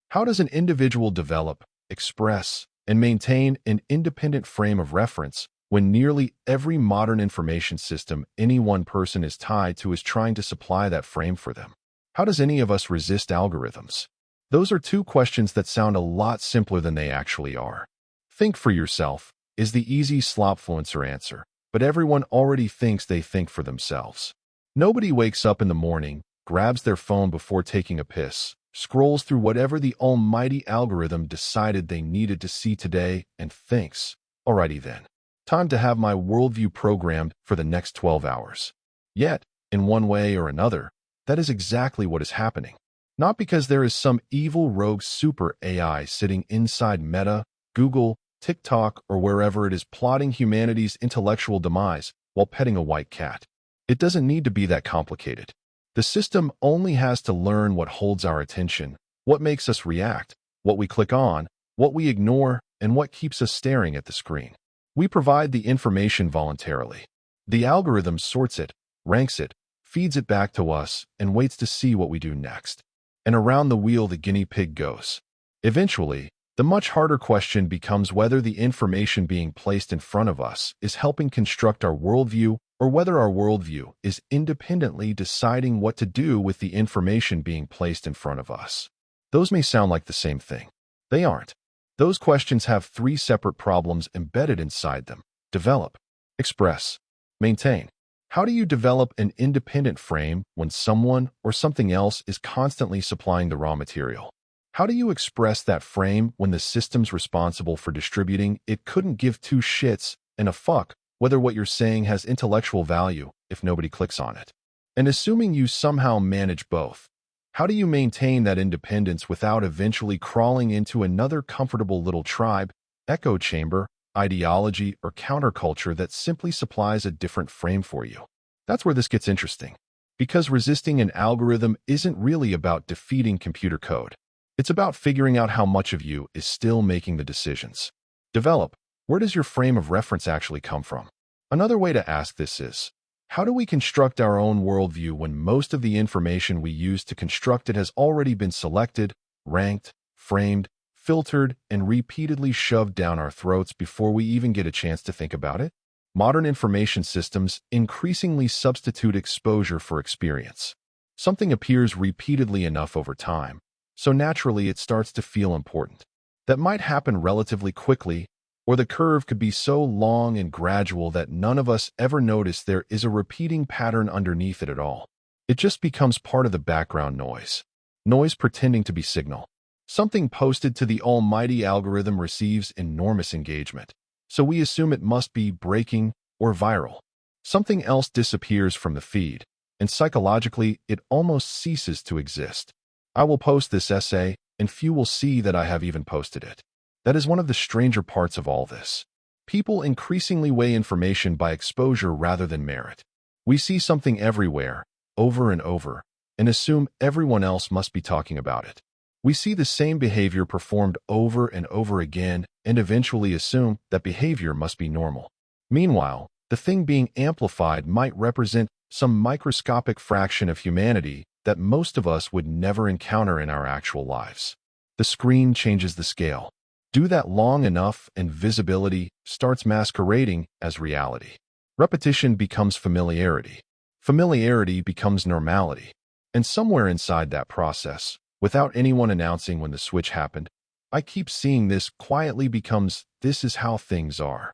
How does an individual develop, express, and maintain an independent frame of reference when nearly every modern information system any one person is tied to is trying to supply that frame for them? How does any of us resist algorithms? Those are two questions that sound a lot simpler than they actually are. Think for yourself is the easy slopfluencer answer, but everyone already thinks they think for themselves. Nobody wakes up in the morning, grabs their phone before taking a piss, scrolls through whatever the almighty algorithm decided they needed to see today, and thinks, alrighty then, time to have my worldview programmed for the next 12 hours. Yet, in one way or another, that is exactly what is happening. Not because there is some evil rogue super AI sitting inside Meta, Google, TikTok, or wherever it is plotting humanity's intellectual demise while petting a white cat. It doesn't need to be that complicated. The system only has to learn what holds our attention, what makes us react, what we click on, what we ignore, and what keeps us staring at the screen. We provide the information voluntarily. The algorithm sorts it, ranks it, feeds it back to us, and waits to see what we do next. And around the wheel the guinea pig goes. Eventually, the much harder question becomes whether the information being placed in front of us is helping construct our worldview or whether our worldview is independently deciding what to do with the information being placed in front of us. Those may sound like the same thing. They aren't. Those questions have three separate problems embedded inside them: develop, express, maintain. How do you develop an independent frame when someone or something else is constantly supplying the raw material? How do you express that frame when the systems responsible for distributing it couldn't give two shits and a fuck whether what you're saying has intellectual value if nobody clicks on it? And assuming you somehow manage both, how do you maintain that independence without eventually crawling into another comfortable little tribe, echo chamber, ideology, or counterculture that simply supplies a different frame for you? That's where this gets interesting, because resisting an algorithm isn't really about defeating computer code. It's about figuring out how much of you is still making the decisions. Develop. Where does your frame of reference actually come from? Another way to ask this is, how do we construct our own worldview when most of the information we use to construct it has already been selected, ranked, framed, filtered, and repeatedly shoved down our throats before we even get a chance to think about it? Modern information systems increasingly substitute exposure for experience. Something appears repeatedly enough over time, so naturally it starts to feel important. That might happen relatively quickly, or the curve could be so long and gradual that none of us ever notice there is a repeating pattern underneath it at all. It just becomes part of the background noise. Noise pretending to be signal. Something posted to the almighty algorithm receives enormous engagement, so we assume it must be breaking or viral. Something else disappears from the feed, and psychologically it almost ceases to exist. I will post this essay, and few will see that I have even posted it. That is one of the stranger parts of all this. People increasingly weigh information by exposure rather than merit. We see something everywhere, over and over, and assume everyone else must be talking about it. We see the same behavior performed over and over again and eventually assume that behavior must be normal. Meanwhile, the thing being amplified might represent some microscopic fraction of humanity that most of us would never encounter in our actual lives. The screen changes the scale. Do that long enough and visibility starts masquerading as reality. Repetition becomes familiarity. Familiarity becomes normality. And somewhere inside that process, without anyone announcing when the switch happened, I keep seeing this quietly becomes this is how things are.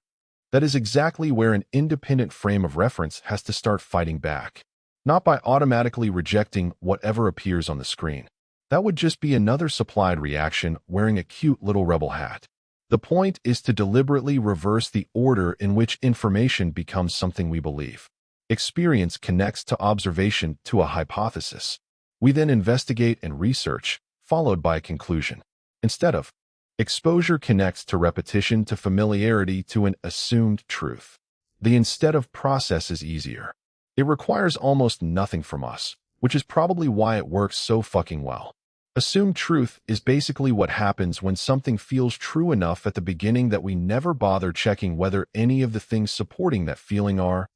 That is exactly where an independent frame of reference has to start fighting back. Not by automatically rejecting whatever appears on the screen. That would just be another supplied reaction wearing a cute little rebel hat. The point is to deliberately reverse the order in which information becomes something we believe. Experience connects to observation to a hypothesis. We then investigate and research, followed by a conclusion. Instead of, exposure connects to repetition to familiarity to an assumed truth. The instead of process is easier. It requires almost nothing from us, which is probably why it works so fucking well. Assumed truth is basically what happens when something feels true enough at the beginning that we never bother checking whether any of the things supporting that feeling are,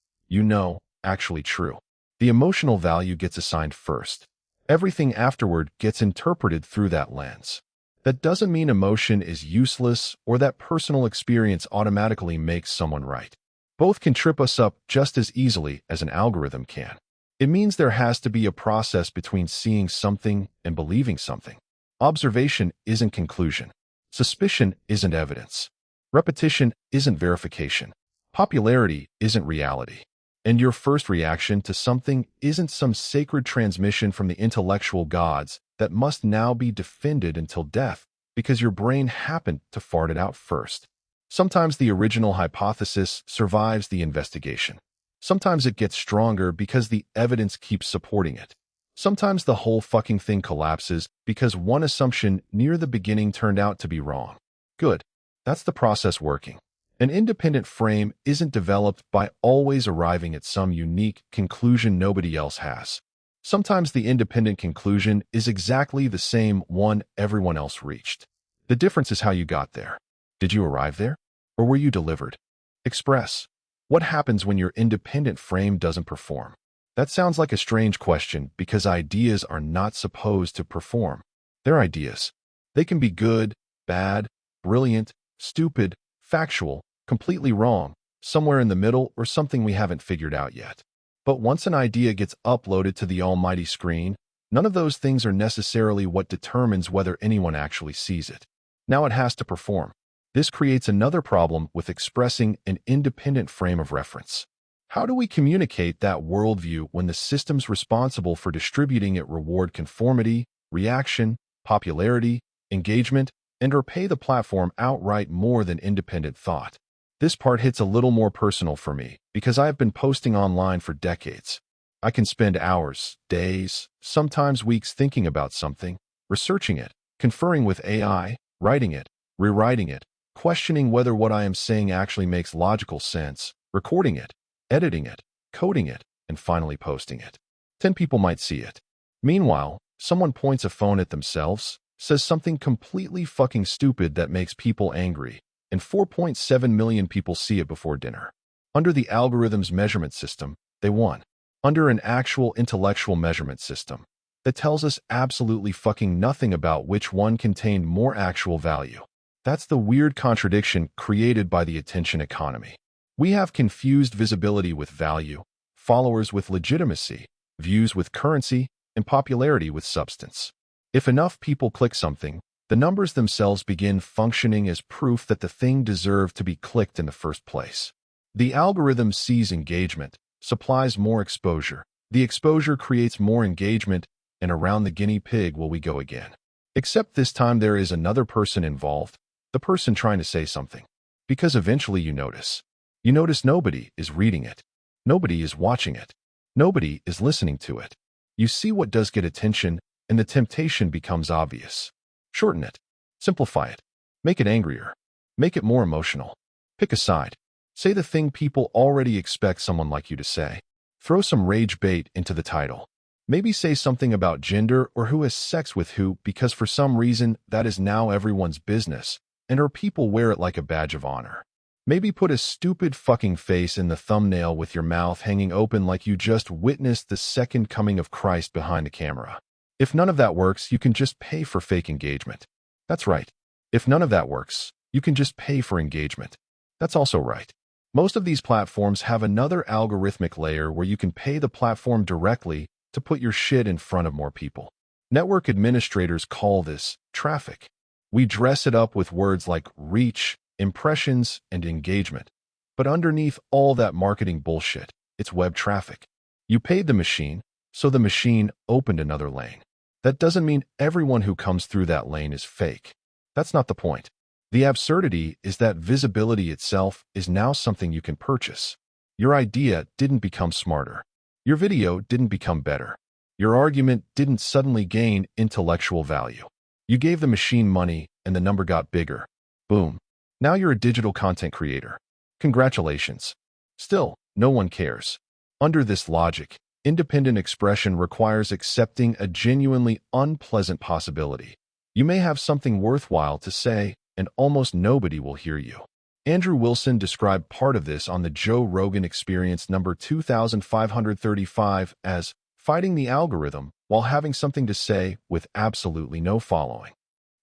actually true. The emotional value gets assigned first. Everything afterward gets interpreted through that lens. That doesn't mean emotion is useless or that personal experience automatically makes someone right. Both can trip us up just as easily as an algorithm can. It means there has to be a process between seeing something and believing something. Observation isn't conclusion. Suspicion isn't evidence. Repetition isn't verification. Popularity isn't reality. And your first reaction to something isn't some sacred transmission from the intellectual gods that must now be defended until death because your brain happened to fart it out first. Sometimes the original hypothesis survives the investigation. Sometimes it gets stronger because the evidence keeps supporting it. Sometimes the whole fucking thing collapses because one assumption near the beginning turned out to be wrong. Good. That's the process working. An independent frame isn't developed by always arriving at some unique conclusion nobody else has. Sometimes the independent conclusion is exactly the same one everyone else reached. The difference is how you got there. Did you arrive there? Or were you delivered? Express. What happens when your independent frame doesn't perform? That sounds like a strange question because ideas are not supposed to perform. They're ideas. They can be good, bad, brilliant, stupid, factual, completely wrong, somewhere in the middle, or something we haven't figured out yet. But once an idea gets uploaded to the almighty screen, none of those things are necessarily what determines whether anyone actually sees it. Now it has to perform. This creates another problem with expressing an independent frame of reference. How do we communicate that worldview when the systems responsible for distributing it reward conformity, reaction, popularity, engagement, and/or pay the platform outright more than independent thought? This part hits a little more personal for me because I have been posting online for decades. I can spend hours, days, sometimes weeks thinking about something, researching it, conferring with AI, writing it, rewriting it, questioning whether what I am saying actually makes logical sense, recording it, editing it, coding it, and finally posting it. 10 people might see it. Meanwhile, someone points a phone at themselves, says something completely fucking stupid that makes people angry, and 4.7 million people see it before dinner. Under the algorithm's measurement system, they won. Under an actual intellectual measurement system that tells us absolutely fucking nothing about which one contained more actual value. That's the weird contradiction created by the attention economy. We have confused visibility with value, followers with legitimacy, views with currency, and popularity with substance. If enough people click something, the numbers themselves begin functioning as proof that the thing deserved to be clicked in the first place. The algorithm sees engagement, supplies more exposure. The exposure creates more engagement, and around the guinea pig will we go again. Except this time there is another person involved, the person trying to say something. Because eventually you notice. You notice nobody is reading it. Nobody is watching it. Nobody is listening to it. You see what does get attention, and the temptation becomes obvious. Shorten it. Simplify it. Make it angrier. Make it more emotional. Pick a side. Say the thing people already expect someone like you to say. Throw some rage bait into the title. Maybe say something about gender or who has sex with who because for some reason that is now everyone's business, and our people wear it like a badge of honor. Maybe put a stupid fucking face in the thumbnail with your mouth hanging open like you just witnessed the second coming of Christ behind the camera. If none of that works, you can just pay for fake engagement. That's right. If none of that works, you can just pay for engagement. That's also right. Most of these platforms have another algorithmic layer where you can pay the platform directly to put your shit in front of more people. Network administrators call this traffic. We dress it up with words like reach, impressions, and engagement. But underneath all that marketing bullshit, it's web traffic. You paid the machine, so the machine opened another lane. That doesn't mean everyone who comes through that lane is fake. That's not the point. The absurdity is that visibility itself is now something you can purchase. Your idea didn't become smarter. Your video didn't become better. Your argument didn't suddenly gain intellectual value. You gave the machine money and the number got bigger. Boom. Now you're a digital content creator. Congratulations. Still, no one cares. Under this logic, independent expression requires accepting a genuinely unpleasant possibility. You may have something worthwhile to say, and almost nobody will hear you. Andrew Wilson described part of this on the Joe Rogan Experience number 2535 as fighting the algorithm while having something to say with absolutely no following.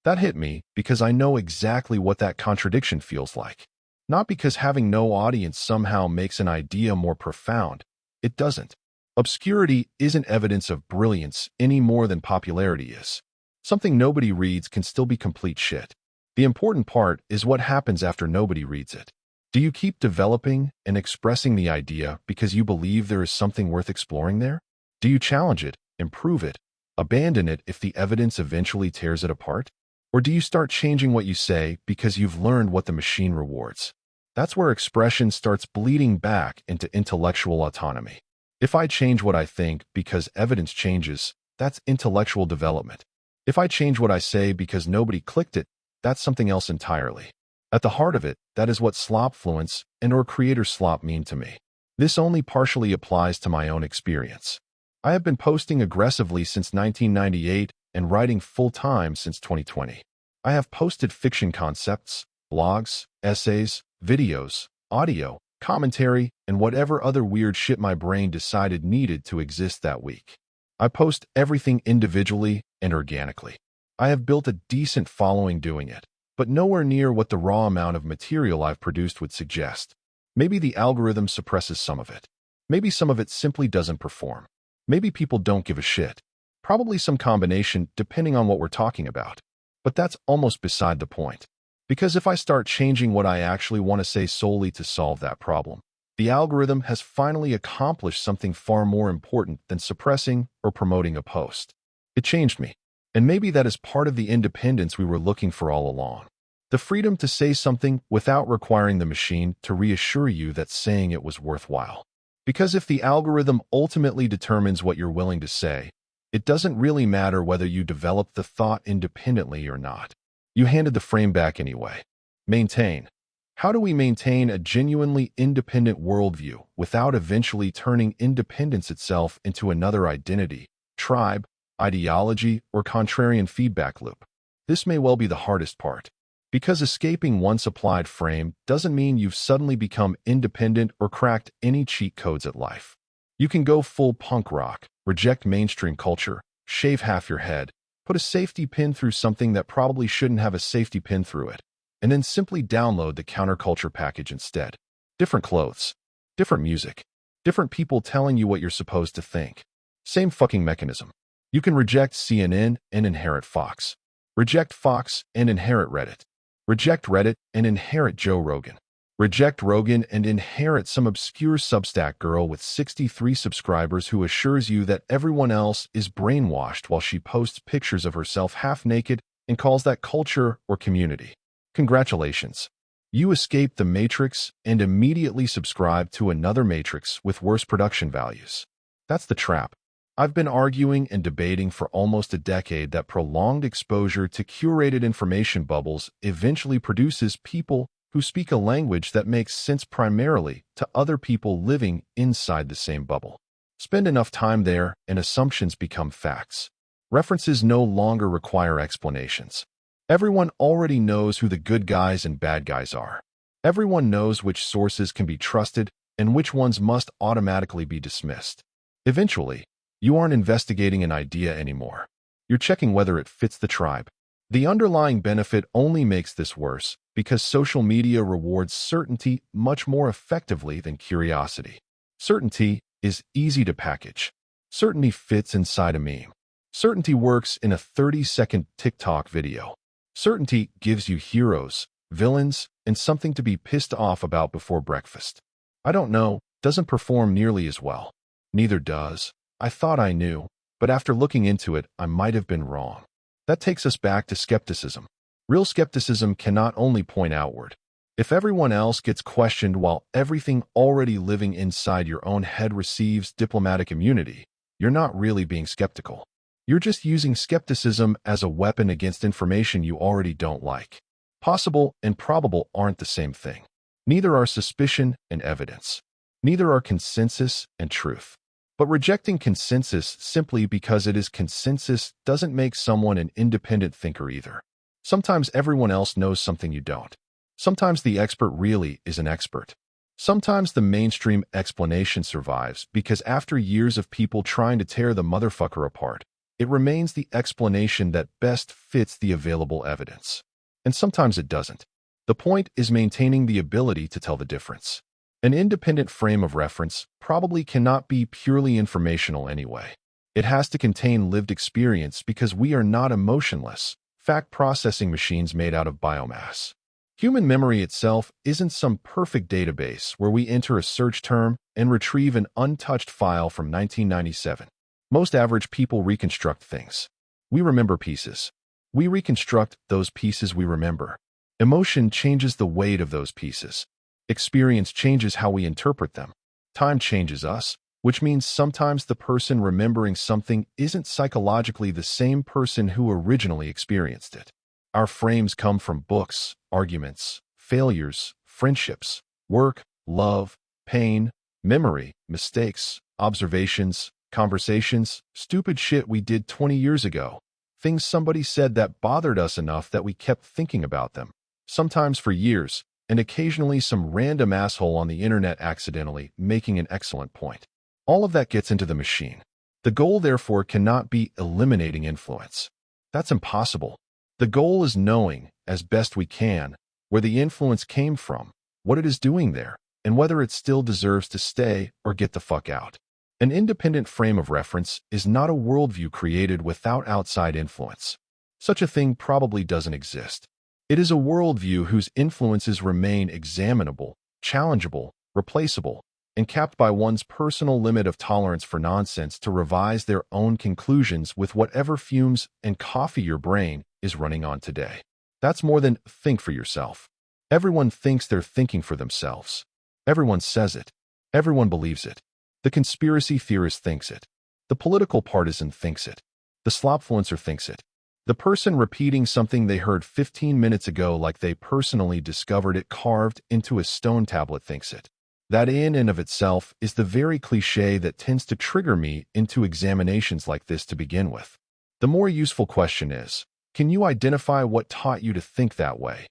That hit me because I know exactly what that contradiction feels like. Not because having no audience somehow makes an idea more profound. It doesn't. Obscurity isn't evidence of brilliance any more than popularity is. Something nobody reads can still be complete shit. The important part is what happens after nobody reads it. Do you keep developing and expressing the idea because you believe there is something worth exploring there? Do you challenge it, improve it, abandon it if the evidence eventually tears it apart? Or do you start changing what you say because you've learned what the machine rewards? That's where expression starts bleeding back into intellectual autonomy. If I change what I think because evidence changes, that's intellectual development. If I change what I say because nobody clicked it, that's something else entirely. At the heart of it, that is what slopfluence and/or creator slop mean to me. This only partially applies to my own experience. I have been posting aggressively since 1998 and writing full-time since 2020. I have posted fiction concepts, blogs, essays, videos, audio, commentary, and whatever other weird shit my brain decided needed to exist that week. I post everything individually and organically. I have built a decent following doing it, but nowhere near what the raw amount of material I've produced would suggest. Maybe the algorithm suppresses some of it. Maybe some of it simply doesn't perform. Maybe people don't give a shit. Probably some combination depending on what we're talking about. But that's almost beside the point. Because if I start changing what I actually want to say solely to solve that problem, the algorithm has finally accomplished something far more important than suppressing or promoting a post. It changed me. And maybe that is part of the independence we were looking for all along. The freedom to say something without requiring the machine to reassure you that saying it was worthwhile. Because if the algorithm ultimately determines what you're willing to say, it doesn't really matter whether you develop the thought independently or not. You handed the frame back anyway. Maintain. How do we maintain a genuinely independent worldview without eventually turning independence itself into another identity, tribe, ideology, or contrarian feedback loop? This may well be the hardest part. Because escaping one supplied frame doesn't mean you've suddenly become independent or cracked any cheat codes at life. You can go full punk rock, reject mainstream culture, shave half your head, put a safety pin through something that probably shouldn't have a safety pin through it, and then simply download the counterculture package instead. Different clothes, different music, different people telling you what you're supposed to think. Same fucking mechanism. You can reject CNN and inherit Fox. Reject Fox and inherit Reddit. Reject Reddit and inherit Joe Rogan. Reject Rogan and inherit some obscure Substack girl with 63 subscribers who assures you that everyone else is brainwashed while she posts pictures of herself half-naked and calls that culture or community. Congratulations. You escaped the matrix and immediately subscribed to another matrix with worse production values. That's the trap. I've been arguing and debating for almost a decade that prolonged exposure to curated information bubbles eventually produces people who speak a language that makes sense primarily to other people living inside the same bubble. Spend enough time there and assumptions become facts. References no longer require explanations. Everyone already knows who the good guys and bad guys are. Everyone knows which sources can be trusted and which ones must automatically be dismissed. Eventually, you aren't investigating an idea anymore. You're checking whether it fits the tribe. The underlying benefit only makes this worse because social media rewards certainty much more effectively than curiosity. Certainty is easy to package. Certainty fits inside a meme. Certainty works in a 30-second TikTok video. Certainty gives you heroes, villains, and something to be pissed off about before breakfast. I don't know, doesn't perform nearly as well. Neither does. I thought I knew, but after looking into it, I might have been wrong. That takes us back to skepticism. Real skepticism cannot only point outward. If everyone else gets questioned while everything already living inside your own head receives diplomatic immunity, you're not really being skeptical. You're just using skepticism as a weapon against information you already don't like. Possible and probable aren't the same thing. Neither are suspicion and evidence. Neither are consensus and truth. But rejecting consensus simply because it is consensus doesn't make someone an independent thinker either. Sometimes everyone else knows something you don't. Sometimes the expert really is an expert. Sometimes the mainstream explanation survives because after years of people trying to tear the motherfucker apart, It remains the explanation that best fits the available evidence. And sometimes it doesn't. The point is maintaining the ability to tell the difference. An independent frame of reference probably cannot be purely informational anyway. It has to contain lived experience because we are not emotionless, fact-processing machines made out of biomass. Human memory itself isn't some perfect database where we enter a search term and retrieve an untouched file from 1997. Most average people reconstruct things. We remember pieces. We reconstruct those pieces we remember. Emotion changes the weight of those pieces. Experience changes how we interpret them. Time changes us, which means sometimes the person remembering something isn't psychologically the same person who originally experienced it. Our frames come from books, arguments, failures, friendships, work, love, pain, memory, mistakes, observations, conversations, stupid shit we did 20 years ago, things somebody said that bothered us enough that we kept thinking about them, sometimes for years, and occasionally some random asshole on the internet accidentally making an excellent point. All of that gets into the machine. The goal, therefore, cannot be eliminating influence. That's impossible. The goal is knowing, as best we can, where the influence came from, what it is doing there, and whether it still deserves to stay or get the fuck out. An independent frame of reference is not a worldview created without outside influence. Such a thing probably doesn't exist. It is a worldview whose influences remain examinable, challengeable, replaceable, and capped by one's personal limit of tolerance for nonsense to revise their own conclusions with whatever fumes and coffee your brain is running on today. That's more than think for yourself. Everyone thinks they're thinking for themselves. Everyone says it. Everyone believes it. The conspiracy theorist thinks it. The political partisan thinks it. The slopfluencer thinks it. The person repeating something they heard 15 minutes ago like they personally discovered it carved into a stone tablet thinks it. That in and of itself is the very cliché that tends to trigger me into examinations like this to begin with. The more useful question is, can you identify what taught you to think that way?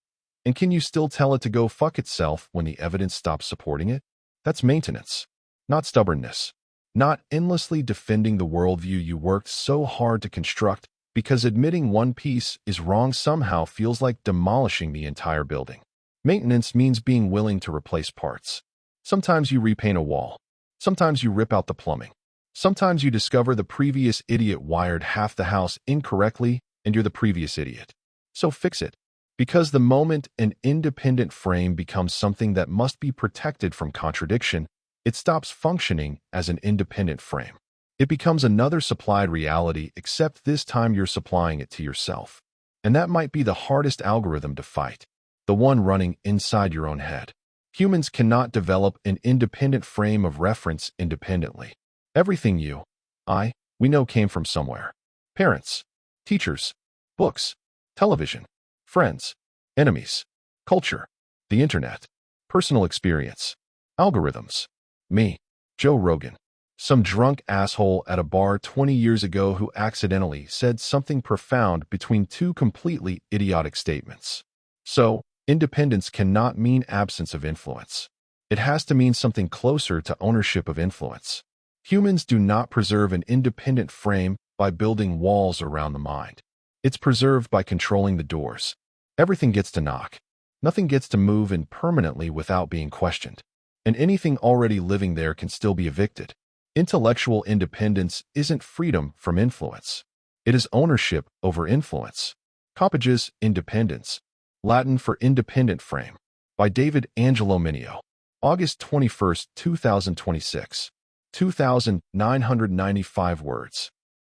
And can you still tell it to go fuck itself when the evidence stops supporting it? That's maintenance, not stubbornness, not endlessly defending the worldview you worked so hard to construct because admitting one piece is wrong somehow feels like demolishing the entire building. Maintenance means being willing to replace parts. Sometimes you repaint a wall. Sometimes you rip out the plumbing. Sometimes you discover the previous idiot wired half the house incorrectly and you're the previous idiot. So fix it. Because the moment an independent frame becomes something that must be protected from contradiction, it stops functioning as an independent frame. It becomes another supplied reality, except this time you're supplying it to yourself. And that might be the hardest algorithm to fight, the one running inside your own head. Humans cannot develop an independent frame of reference independently. Everything we know came from somewhere. Parents, teachers, books, television, friends, enemies, culture, the internet, personal experience, algorithms, me, Joe Rogan, some drunk asshole at a bar 20 years ago who accidentally said something profound between two completely idiotic statements. So, independence cannot mean absence of influence. It has to mean something closer to ownership of influence. Humans do not preserve an independent frame by building walls around the mind. It's preserved by controlling the doors. Everything gets to knock. Nothing gets to move in permanently without being questioned. And anything already living there can still be evicted. Intellectual independence isn't freedom from influence. It is ownership over influence. Compages Independens, Latin for independent frame, by David-Angelo Mineo. August 21, 2026. 2,995 words.